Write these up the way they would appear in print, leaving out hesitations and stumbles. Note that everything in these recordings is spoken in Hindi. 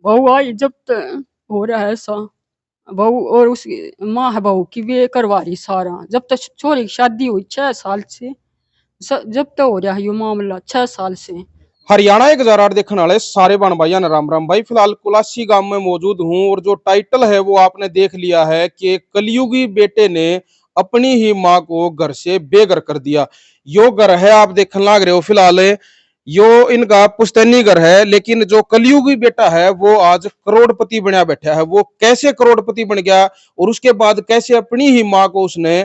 बहू आई जब हो रहा है ऐसा। बहू और उसकी माँ है बहू की वे करवा रही सारा। जब तक छोरी की शादी हुई 6 साल से जब तक हो रहा है ये मामला 6 साल से। हरियाणा 1008 देखने वाले सारे बहन भाइयों ने राम राम भाई। फिलहाल कुलासी गांव में मौजूद हूं और जो टाइटल है वो आपने देख लिया है कि कलयुगी बेटे ने अपनी ही मां को घर से बेघर कर दिया। यो घर है आप देखने लाग रहे हो फिलहाल यो इनका पुश्तैनी घर है, लेकिन जो कलयुगी बेटा है वो आज करोड़पति बनया बैठा है। वो कैसे करोड़पति बन गया और उसके बाद कैसे अपनी ही मां को उसने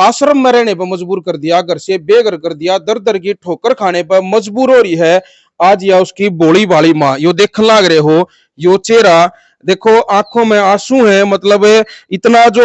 आश्रम में रहने पर मजबूर कर दिया, घर से बेघर कर दिया, दर दर की ठोकर खाने पर मजबूर हो रही है आज या उसकी भोली भाली माँ। यो देखने लाग रहे हो यो चेहरा देखो, आंखों में आंसू है। मतलब इतना जो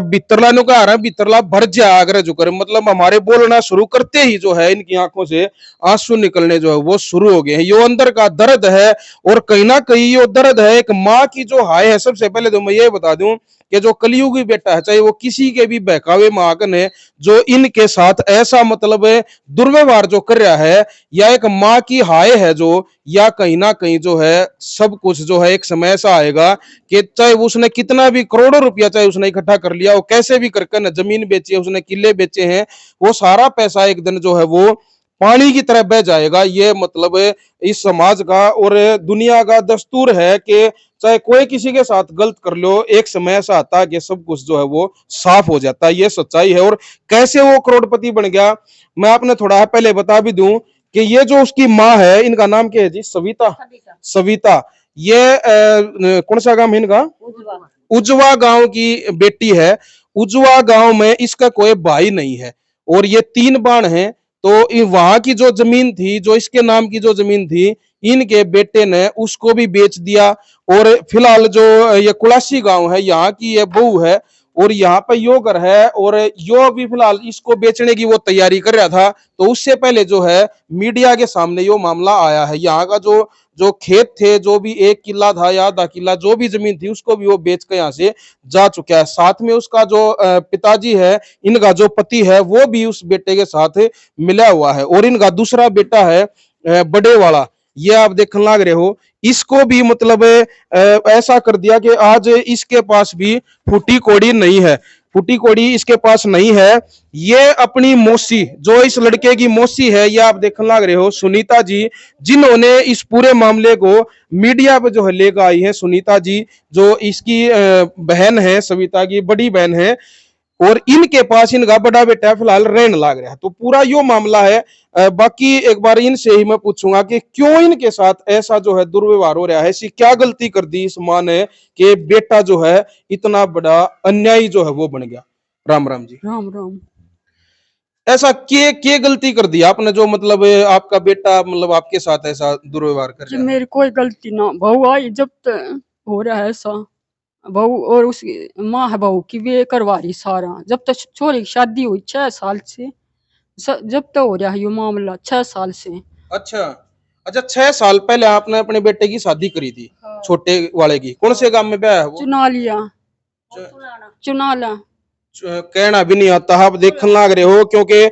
बितरला नु कहा रहा है, बितरला भर जा अगर जो करे, मतलब हमारे बोलना शुरू करते ही जो है इनकी आंखों से आंसू निकलने जो है वो शुरू हो गए हैं। यो अंदर का दर्द है और कहीं ना कहीं यो दर्द है एक माँ की जो हाय है। सबसे पहले तो मैं ये बता दूं कि जो कलयुगी बेटा है, चाहे वो किसी के भी बहकावे महाकन है, जो इनके साथ ऐसा मतलब दुर्व्यवहार जो कर रहा है, या एक माँ की हाय है जो, या कहीं ना कहीं जो है सब कुछ जो है एक समय ऐसा आएगा कि चाहे उसने कितना भी करोड़ों रुपया चाहे उसने इकट्ठा कर लिया हो, कैसे भी करके न जमीन बेची है उसने, किले बेचे हैं, वो सारा पैसा एक दिन जो है वो पानी की तरह बह जाएगा। ये मतलब इस समाज का और दुनिया का दस्तूर है कि चाहे कोई किसी के साथ गलत कर लो, एक समय ऐसा आता है कि सब कुछ जो है वो साफ हो जाता है। ये सच्चाई है। और कैसे वो करोड़पति बन गया मैं आपने थोड़ा पहले बता भी दूं कि ये जो उसकी माँ है, इनका नाम क्या है जी? सविता। सविता ये कौन सा गांव है इनका? उजवा गांव की बेटी है। उजवा गांव में इसका कोई भाई नहीं है और ये 3 बाण हैं। तो वहां की जो जमीन थी, जो इसके नाम की जो जमीन थी, इनके बेटे ने उसको भी बेच दिया। और फिलहाल जो ये कुलासी गांव है, यहाँ की ये बहू है और यहाँ पे यो घर है और यो भी फिलहाल इसको बेचने की वो तैयारी कर रहा था। तो उससे पहले जो है मीडिया के सामने यो मामला आया है। यहाँ का जो जो खेत थे, जो भी 1 किला था या आधा किला जो भी जमीन थी, उसको भी वो बेच के यहाँ से जा चुका है। साथ में उसका जो पिताजी है, इनका जो पति है, वो भी उस बेटे के साथ मिला हुआ है। और इनका दूसरा बेटा है बड़े वाला, ये आप देखने लग रहे हो, इसको भी मतलब ऐसा कर दिया कि आज इसके पास भी फूटी कोड़ी नहीं है। फूटी कोड़ी इसके पास नहीं है। ये अपनी मौसी, जो इस लड़के की मौसी है, ये आप देखने लग रहे हो सुनीता जी, जिन्होंने इस पूरे मामले को मीडिया पे जो है लेकर आई है। सुनीता जी जो इसकी बहन है, सविता की बड़ी बहन है, और इनके पास इनका बड़ा बेटा फिलहाल रहने लग रहा है। तो पूरा यो मामला है। बाकी एक बार इनसे ही मैं पूछूंगा कि क्यों इनके साथ ऐसा जो है दुर्व्यवहार हो रहा है, ऐसी क्या गलती कर दी इस मां ने कि बेटा जो है इतना बड़ा अन्यायी जो है वो बन गया। राम राम जी। राम राम। ऐसा के गलती कर दी आपने जो मतलब आपका बेटा मतलब आपके साथ ऐसा दुर्व्यवहार कर जी रहा है? मेरी कोई गलती ना। बहू आई जब तक हो रहा है ऐसा। बहू और उसकी माँ है बहू की वे करवा रही सारा। जब तक छोरी की शादी हुई 6 साल से जब तक हो रहा है ये मामला 6 साल से। अच्छा। अच्छा, 6 साल पहले आपने अपने बेटे की शादी करी थी? हाँ। छोटे वाले की कौन से गांव में ब्याह है वो? चुना लिया। च- चुनाला। कहना भी नहीं आता। आप देखने लग रहे हो क्योंकि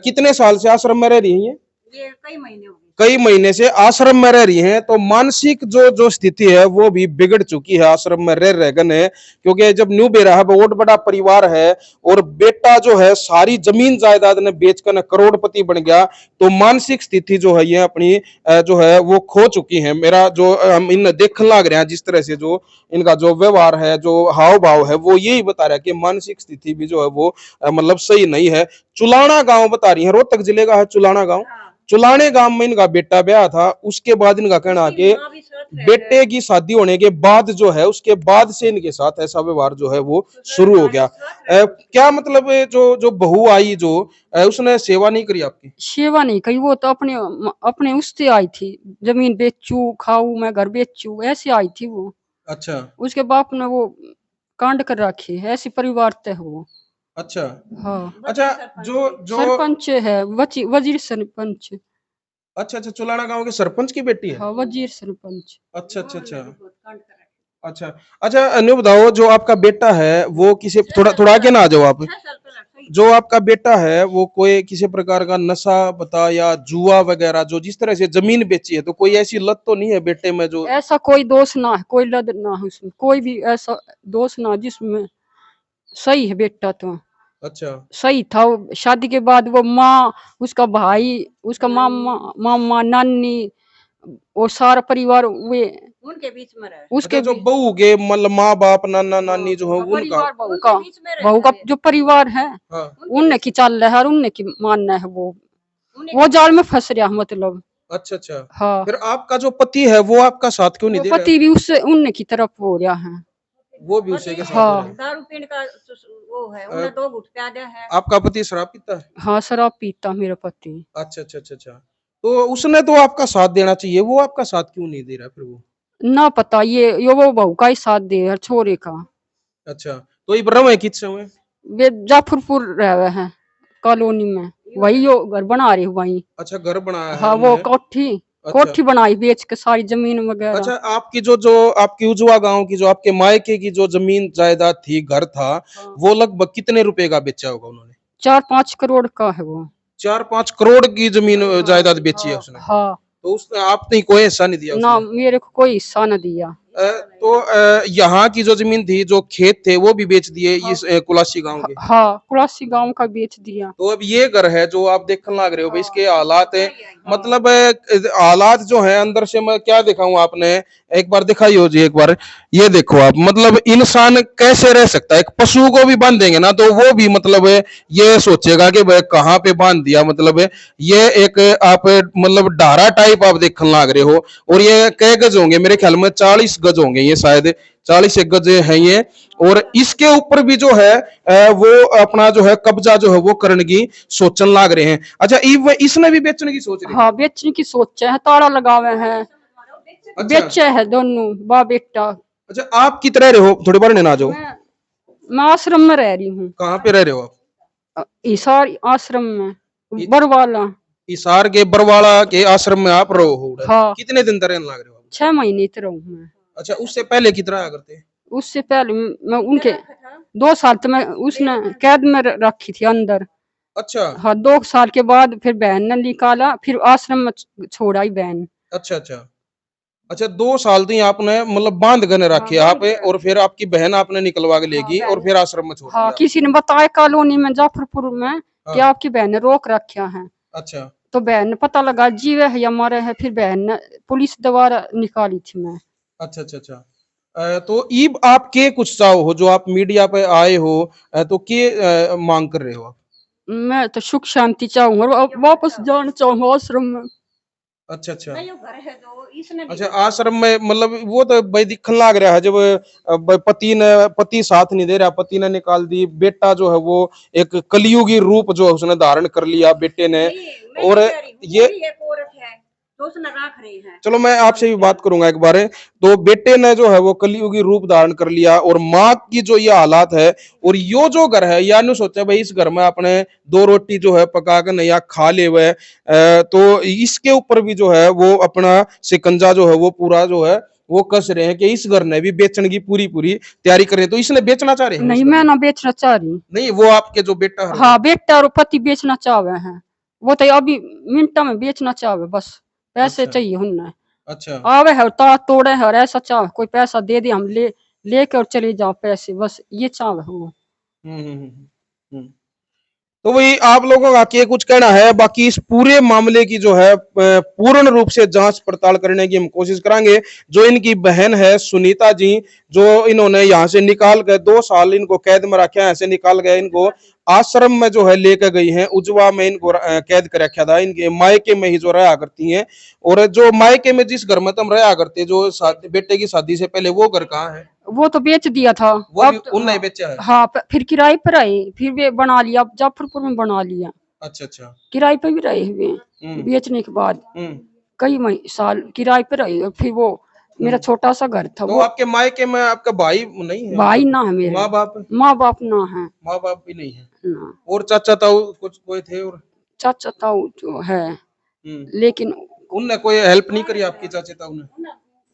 कितने साल से आश्रम में रह रही हैं? ये कई महीने हो गए। कई महीने से आश्रम में रह रही हैं, तो मानसिक जो जो स्थिति है वो भी बिगड़ चुकी है आश्रम में रह रहकर है। क्योंकि जब न्यू बेरा है, बहुत बड़ा परिवार है और बेटा जो है सारी जमीन जायदाद ने बेचकर न करोड़पति बन गया, तो मानसिक स्थिति जो है ये अपनी जो है वो खो चुकी है। मेरा जो हम इन देखने लग रहे हैं जिस तरह से जो इनका जो व्यवहार है, जो हाव भाव है, वो यही बता रहा है कि मानसिक स्थिति भी जो है वो मतलब सही नहीं है। चुलाना गांव बता रही है, रोहतक जिले का है चुलाना गांव। चुलाने गांव में इनका बेटा ब्याह था। उसके बाद इनका कहना है कि बेटे की शादी होने के बाद जो है, उसके बाद से इनके साथ ऐसा व्यवहार जो है वो शुरू हो गया। क्या मतलब जो जो बहू आई जो उसने सेवा नहीं करी आपकी? सेवा नहीं कही। वो तो अपने अपने उससे आई थी। जमीन बेचू खाऊ मैं घर बेचू ऐसे आई थी वो। अच्छा। उसके बाप ने वो कांड कर रखी है। ऐसी परिवार ते है वो। अच्छा। हाँ। अच्छा। जो जो सरपंच है। वजीर सरपंच। अच्छा अच्छा, चुलाना गांव के सरपंच की बेटी है? हाँ वजीर सरपंच। अच्छा अच्छा अच्छा। अच्छा अच्छा, अन्यू बताओ, जो आपका बेटा है वो किसी, थोड़ा थोड़ा आगे ना आ जाओ आप। जो आपका बेटा है वो कोई किसी प्रकार का नशा बता या जुआ वगैरह जो जिस तरह से जमीन बेची है, तो कोई ऐसी लत तो नहीं है बेटे में जो? ऐसा कोई दोष ना है, कोई लद ना है उसमें, कोई भी ऐसा दोष ना जिसमें। सही है बेटा तो, अच्छा सही था। वो शादी के बाद वो माँ, उसका भाई, उसका मामा मामा नानी, वो सारा परिवार वे उनके बीच में रहे। अच्छा, उसके जो भी। बहू के मतलब माँ बाप नाना नानी जो है हाँ, उनका? परिवार बहू उनके का, बीच में रहे बहू का हैं। जो परिवार है हाँ उनने की चल रहा है और उनने की मानना है वो उन्हीं वो के जाल में फंस रहा है, मतलब। अच्छा अच्छा। हाँ, फिर आपका जो पति है वो आपका साथ क्यों नहीं वो दे रहा पति भी उससे उनने की तरफ हो रहा है। वो भी उसी के साथ हो हाँ। रहा है? दारू पीने का वो है, उन्हें 2 घुट प्यादा है। आपका पति शराब पीता है? हाँ, शराब पीता मेरा पति। अच्छा अच्छा अच्छा अच्छा। तो उसने तो आपका साथ देना चाहिए, वो आपका साथ क्यों नहीं दे रहा फिर वो? ना पता ये वो बहू का ही साथ दे हर छोरे का। अच्छा, तो ये ब्रह्म है किस समय? वे जाफरपुर रह रहे हैं कॉलोनी में, वही यो घर बना रहे वही। अच्छा, घर बनाया है हाँ, वो उन्होंने? अच्छा कोठी बनाई बेच के सारी जमीन वगैरह। अच्छा। आपकी जो जो आपकी उजवा गांव की जो आपके मायके की जो जमीन जायदाद थी, घर था, हाँ। वो लगभग कितने रुपए का बेचा होगा उन्होंने? 4-5 करोड़ का है वो। 4-5 करोड़ की जमीन जायदाद बेची है उसने? हाँ। तो उसने आपने कोई हिस्सा नहीं दिया ना, उसमें? मेरे को कोई हिस्सा न दिया। तो यहाँ की जो जमीन थी, जो खेत थे, वो भी बेच दिए इस कुलासी गांव के? हाँ, कुलासी गांव का बेच दिया। तो अब ये घर है जो आप देखने लग रहे हो भाई, इसके हालात है, हाँ। मतलब हालात जो है अंदर से मैं क्या दिखाऊं आपने, एक बार दिखाई हो जी एक बार। ये देखो आप, मतलब इंसान कैसे रह सकता है? एक पशु को भी बांध देंगे ना तो वो भी मतलब ये सोचेगा कि भाई कहाँ पे बांध दिया, मतलब ये एक आप मतलब डारा टाइप आप देखने लग रहे हो। और ये कई गज होंगे मेरे ख्याल में, 40 गज होंगे ये शायद, 40 एक गज है ये। और इसके ऊपर भी जो है वो अपना जो है कब्जा जो है वो करने की सोचने लाग रहे हैं। अच्छा, इसने भी बेचने की सोच रही है? हाँ, बेचने की सोचे है, ताला लगावे हैं, अच्छा बेचे है दोनों बा बेटा। अच्छा। आप कितने रहे हो, थोड़ी बार ना जाओ? मैं आश्रम में रह रही हूँ, कहाँ पे रह रहे हो आप? हिसार आश्रम में, इ- बरवाला। हिसार के बरवाड़ा के आश्रम में आप रहो हो? हाँ, कितने दिन तक रहने लग रहे हो आप? 6 महीने तो रहूँ मैं। अच्छा, उससे पहले कितना आया करते? उससे पहले मैं उनके 2 साल तो मैं उसने कैद में रखी थी अंदर। अच्छा हाँ, 2 साल के बाद फिर बहन ने निकाला, फिर आश्रम में छोड़ा ही बहन। अच्छा अच्छा अच्छा। 2 साल तो आपने मतलब बांध कर रखे हाँ, आप, और फिर आपकी बहन आपने निकलवा के लेगी और फिर आश्रम में छोड़ हाँ, दिया? किसी ने बताया कॉलोनी में जाफरपुर में कि हाँ। आपकी बहन ने रोक रखा है। अच्छा तो बहन ने पता लगा जीवे है या मरे है, फिर बहन ने पुलिस द्वारा निकाली थी मैं। अच्छा अच्छा अच्छा। तो ईब आप के कुछ चाहो हो जो आप मीडिया पे आए हो, तो के मांग कर रहे हो आप? मैं तो सुख शांति चाहूंगा और वापस जाना चाहूंगा आश्रम में। अच्छा अच्छा नहीं, वो घर है जो इसने अच्छा। आश्रम में मतलब वो तो भाई दिखने लग रहा है जब पति साथ नहीं दे रहा, पति ने निकाल दी, बेटा जो है वो एक कलयुगी रूप जो है उसने धारण कर लिया बेटे ने। मैं और नहीं कह रही हूँ, ये पूरी एक औरत है तो उसने राख रही है। चलो मैं आपसे भी बात करूंगा एक बार। तो बेटे ने जो है वो कलयुगी रूप धारण कर लिया, और माँ की जो ये हालात है, और यो जो घर है या नहीं सोचा भाई इस घर में अपने 2 रोटी जो है पका कर नया खा ले हुए, तो इसके ऊपर भी जो है वो अपना शिकंजा जो है वो पूरा जो है वो कस रहे हैं कि इस घर ने भी बेचने की पूरी पूरी तैयारी कर रहे हैं। तो इसने बेचना चाह रहे हैं इस नहीं, घर मैं को? ना बेचना चाह रही। नहीं, वो आपके जो बेटा है हाँ, बेटा और पति बेचना चाहे हैं, वो तो अभी मिनटा में बेचना चाहे, बस पैसे अच्छा चाहिए उन्हें। अच्छा आवे है और तार तोड़े है और ऐसा चाहे कोई पैसा दे दे, हम लेके और चले जाओ पैसे, बस ये चाहे वो। हम्म हम्म हम्म हम्म। तो वही आप लोगों का क्या कुछ कहना है? बाकी इस पूरे मामले की जो है पूर्ण रूप से जांच पड़ताल करने की हम कोशिश करेंगे। जो इनकी बहन है सुनीता जी, जो इन्होंने यहाँ से निकाल गए, 2 साल इनको कैद में रखा है, ऐसे निकाल गए इनको आश्रम में जो है लेकर गई हैं, उजवा में इनको कैद कर रखा था, इनके मायके में ही जो रहा करती हैं। और जो मायके में जिस घर में तुम रहा करते जो बेटे की शादी से पहले, वो घर कहाँ है? वो तो बेच दिया था। वो भी अब तो उनने बेचा है? हाँ, फिर किराए पर आए, फिर वे बना लिया, अब जाफरपुर में बना लिया। अच्छा अच्छा। किराए पे भी रहे हुए हैं, हम्म बेचने के बाद हम्म कई साल किराए पे रहे, और फिर वो मेरा छोटा सा घर था तो वो। आपके मायके में आपका भाई नहीं है? भाई मतलब ना है मेरे, माँ बाप? माँ बाप ना है। माँ बाप भी नहीं है? ना, और चाचा ताऊ कुछ कोई थे? और चाचा ताऊ जो है, लेकिन उनने कोई हेल्प नहीं करी आपकी चाचा ताऊ ने?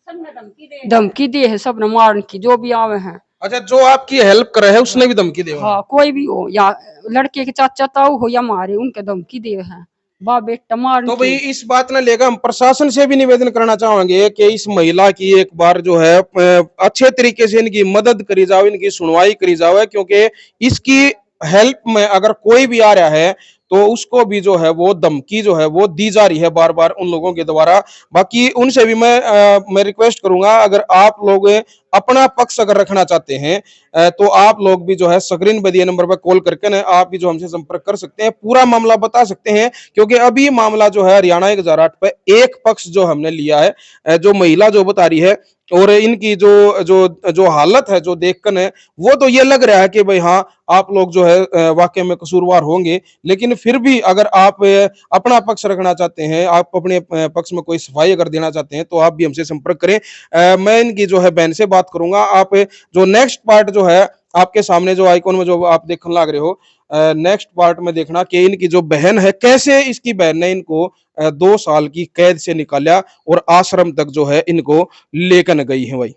सब ने धमकी दे धमकी दी है सब ने मारने की, जो भी आवे हैं अच्छा, जो आपकी हेल्प कर रहा है उसने भी धमकी दी है? हाँ, कोई भी हो, या लड़के के चाचा ताऊ हो या मारे, उनके धमकी दे है, बाप बेटा मार तो के। भाई इस बात ने लेकर हम प्रशासन से भी निवेदन करना चाहेंगे कि इस महिला की एक बार जो है अच्छे तरीके से इनकी मदद करी जाए, इनकी सुनवाई करी जाए, क्योंकि इसकी हेल्प में अगर कोई भी आ रहा है तो उसको भी जो है वो धमकी जो है वो दी जा रही है बार बार उन लोगों के द्वारा। बाकी उनसे भी मैं रिक्वेस्ट करूंगा, अगर आप लोग अपना पक्ष अगर रखना चाहते हैं तो आप लोग भी जो है स्क्रीन पर दिए नंबर पर कॉल करके ना आप भी जो हमसे संपर्क कर सकते हैं, पूरा मामला बता सकते हैं, क्योंकि अभी मामला जो है हरियाणा 1008 पे एक पक्ष जो हमने लिया है, जो महिला जो बता रही है और इनकी जो जो जो हालत है जो देखकर है वो तो ये लग रहा है कि भाई हाँ आप लोग जो है वाकई में कसूरवार होंगे, लेकिन फिर भी अगर आप अपना पक्ष रखना चाहते हैं, आप अपने पक्ष में कोई सफाई अगर देना चाहते हैं तो आप भी हमसे संपर्क करें। मैं इनकी जो है बहन से बात करूंगा। आप जो नेक्स्ट पार्ट जो है आपके सामने जो आइकॉन में जो आप देखने लग रहे हो, नेक्स्ट पार्ट में देखना कि इनकी जो बहन है कैसे इसकी बहन ने इनको 2 साल की कैद से निकाला और आश्रम तक जो है इनको लेकर गई है भाई।